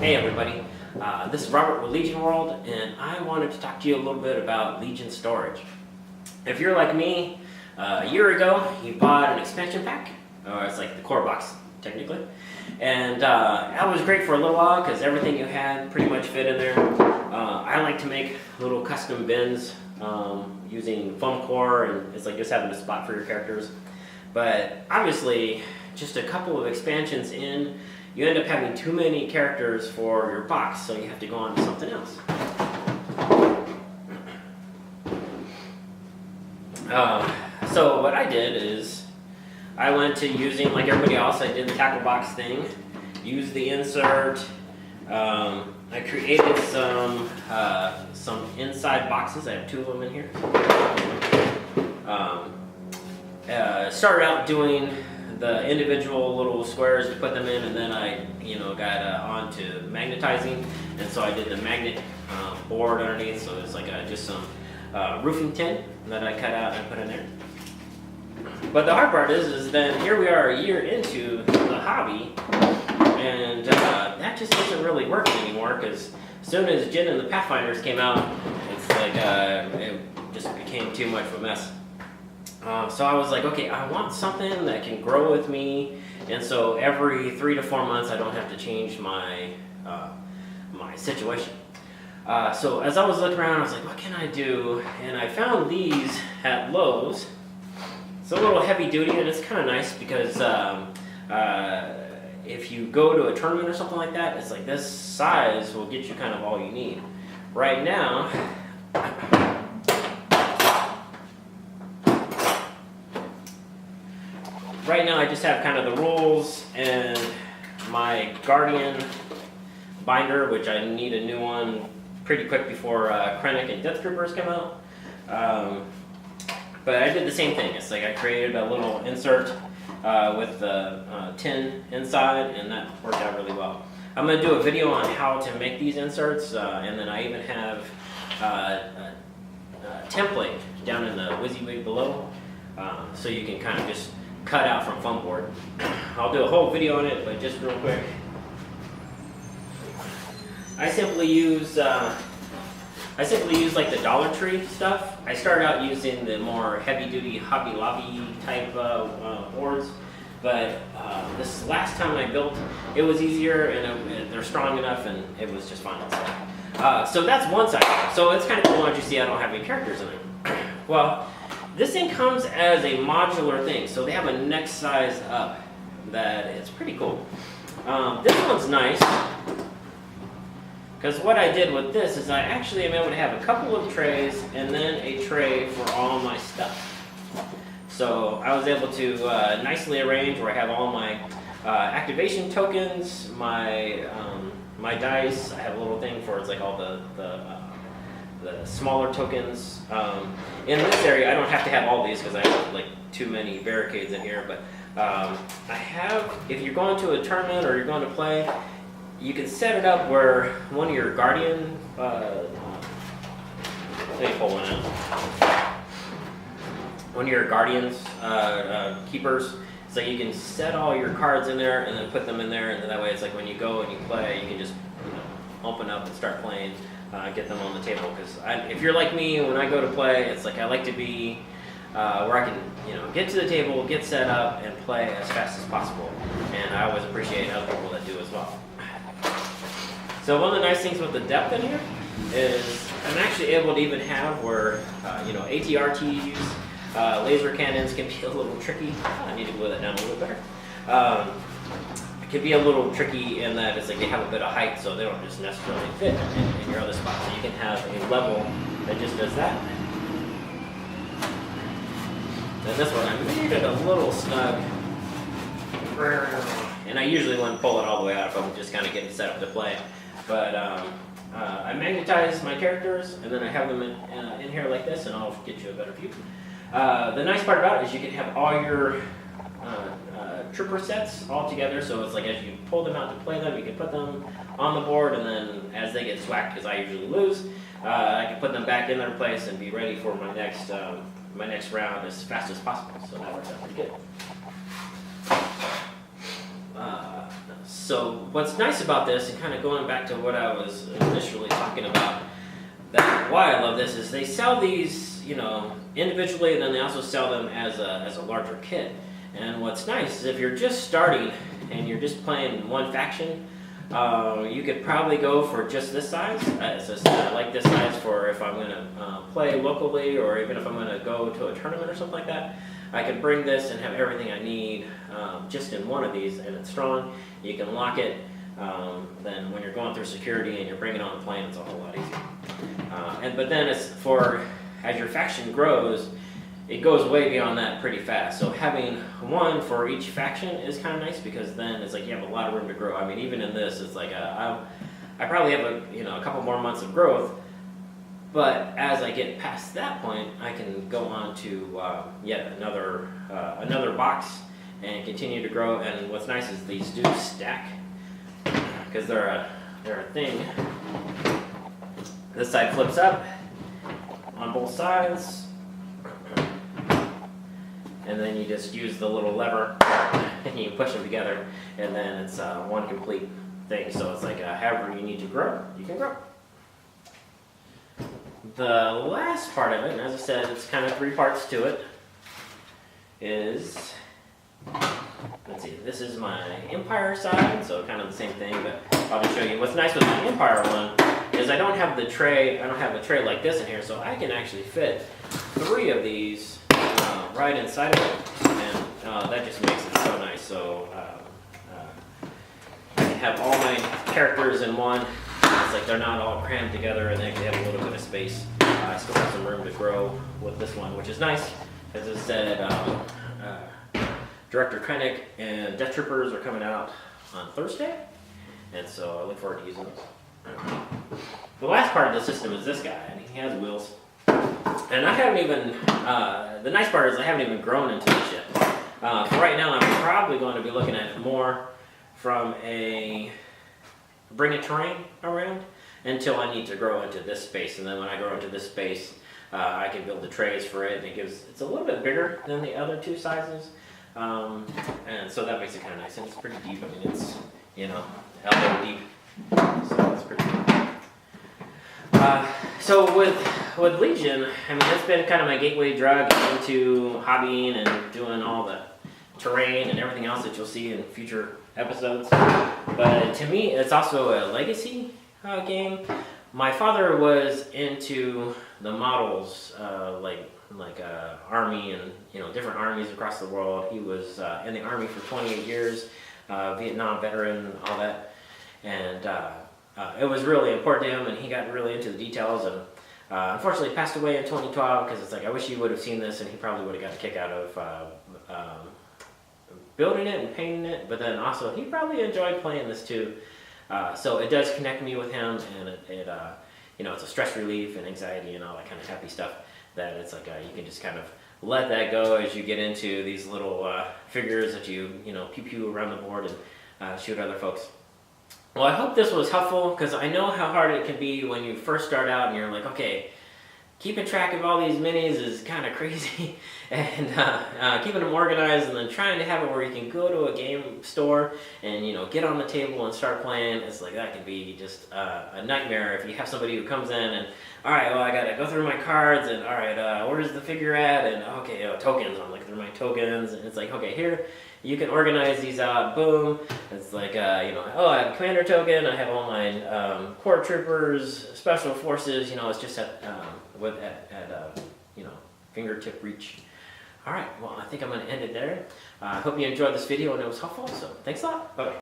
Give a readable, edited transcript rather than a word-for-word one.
Hey everybody, this is Robert with Legion World, and I wanted to talk to you a little bit about Legion storage. If you're like me, a year ago you bought an expansion pack, or it's like the core box technically, and that was great for a little while because everything you had pretty much fit in there. I like to make little custom bins using foam core, and it's like just having a spot for your characters. But obviously, just a couple of expansions in, you end up having too many characters for your box, so you have to go on to something else. So what I did is, I went to using, like everybody else, I did the tackle box thing, used the insert, I created some inside boxes. I have two of them in here. Started out doing the individual little squares to put them in, and then I, got on to magnetizing, and so I did the magnet board underneath. So it's like just some roofing tin that I cut out and put in there. But the hard part is then here we are a year into the hobby, and that just doesn't really work anymore, because as soon as Jin and the Pathfinders came out, it's like it just became too much of a mess. So I was like, okay, I want something that can grow with me, and so every 3 to 4 months I don't have to change my my situation. So as I was looking around, I was like, what can I do? And I found these at Lowe's. It's a little heavy duty, and it's kind of nice because if you go to a tournament or something like that, it's like this size will get you kind of all you need. Right now, I just have kind of the rules and my Guardian binder, which I need a new one pretty quick before Krennic and Death Troopers come out. But I did the same thing. It's like I created a little insert with the tin inside, and that worked out really well. I'm going to do a video on how to make these inserts, and then I even have a template down in the WYSIWYG below, so you can kind of just cut out from foam board. I'll do a whole video on it, but just real quick, I simply use like the Dollar Tree stuff. I started out using the more heavy-duty Hobby Lobby type boards, but this last time I built, it was easier, and they're strong enough, and it was just fine. So that's one side. So it's kind of cool. As you see, I don't have any characters in it. Well, this thing comes as a modular thing, so they have a next size up that it's pretty cool. This one's nice, because what I did with this is I actually am able to have a couple of trays and then a tray for all my stuff. So I was able to nicely arrange where I have all my activation tokens, my dice. I have a little thing for it's like all the smaller tokens. In this area, I don't have to have all these because I have like too many barricades in here. But I have, if you're going to a tournament or you're going to play, you can set it up where one of your Guardian, let me pull one out. One of your Guardians, keepers, so you can set all your cards in there and then put them in there, and that way it's like when you go and you play, you can just open up and start playing, get them on the table. Because if you're like me, when I go to play, it's like I like to be where I can get to the table, get set up, and play as fast as possible. And I always appreciate other people that do as well. So one of the nice things with the depth in here is I'm actually able to even have where, ATRTs, laser cannons can be a little tricky. I need to glue that down a little better. It can be a little tricky in that it's like they have a bit of height, so they don't just necessarily fit in your other spot. So you can have a level that just does that. And this one, I made it a little snug. And I usually wouldn't pull it all the way out if I'm just kind of getting set up to play. But I magnetize my characters, and then I have them in here like this, and I'll get you a better view. The nice part about it is you can have all your trooper sets all together, so it's like as you pull them out to play them, you can put them on the board, and then as they get swacked, because I usually lose, I can put them back in their place and be ready for my next round as fast as possible. So that works out pretty good. So what's nice about this, and kind of going back to what I was initially talking about, that why I love this is they sell these, you know, individually, and then they also sell them as a larger kit. And what's nice is if you're just starting and you're just playing one faction, you could probably go for just this size. I like this size for if I'm going to play locally, or even if I'm going to go to a tournament or something like that. I can bring this and have everything I need just in one of these, and it's strong. You can lock it. Then when you're going through security and you're bringing it on the plane, it's a whole lot easier. But then as your faction grows, it goes way beyond that pretty fast. So having one for each faction is kind of nice, because then it's like you have a lot of room to grow. I mean, even in this, it's like I probably have a couple more months of growth. But as I get past that point, I can go on to yet another box and continue to grow. And what's nice is these do stack, because they're a thing. This side flips up on both sides, and then you just use the little lever and you push them together, and then it's one complete thing. So it's like however you need to grow, you can grow. The last part of it, and as I said, it's kind of 3 parts to it, is, let's see, this is my Empire side, so kind of the same thing, but I'll just show you. What's nice with the Empire one is I don't have a tray like this in here, so I can actually fit 3 of these right inside of it, and that just makes it so nice. So I can have all my characters in one. It's like they're not all crammed together, and they actually have a little bit of space. I still have some room to grow with this one, which is nice. As I said, Director Krennic and Death Troopers are coming out on Thursday, and so I look forward to using those. The last part of the system is this guy, and he has wheels. And I haven't even, the nice part is I haven't even grown into this yet. For right now, I'm probably going to be looking at it more from a bring a terrain around until I need to grow into this space. And then when I grow into this space, I can build the trays for it, and it's a little bit bigger than the other 2 sizes. And so that makes it kind of nice, and it's pretty deep. I mean, it's, elbow deep, so it's pretty deep. So with Legion, I mean, it's been kind of my gateway drug into hobbying and doing all the terrain and everything else that you'll see in future episodes. But to me, it's also a legacy game. My father was into the models, like Army and different armies across the world. He was in the Army for 28 years, Vietnam veteran, all that, and it was really important to him, and he got really into the details. And unfortunately, passed away in 2012, because it's like I wish he would have seen this, and he probably would have got a kick out of building it and painting it. But then also, he probably enjoyed playing this too. So it does connect me with him, and it's a stress relief and anxiety and all that kind of happy stuff. That it's like you can just kind of let that go as you get into these little figures that you pew around the board and shoot other folks. Well, I hope this was helpful, because I know how hard it can be when you first start out and you're like, okay, keeping track of all these minis is kind of crazy, and keeping them organized, and then trying to have it where you can go to a game store and get on the table and start playing. It's like that can be just a nightmare if you have somebody who comes in and, all right, well, I gotta go through my cards, and all right, where's the figure at, and okay, tokens. I'm looking through my tokens, and it's like, okay, here you can organize these out. Boom. It's like I have a commander token. I have all my core troopers, special forces. It's just at fingertip reach. All right. Well, I think I'm going to end it there. I hope you enjoyed this video and it was helpful. So thanks a lot. Bye bye.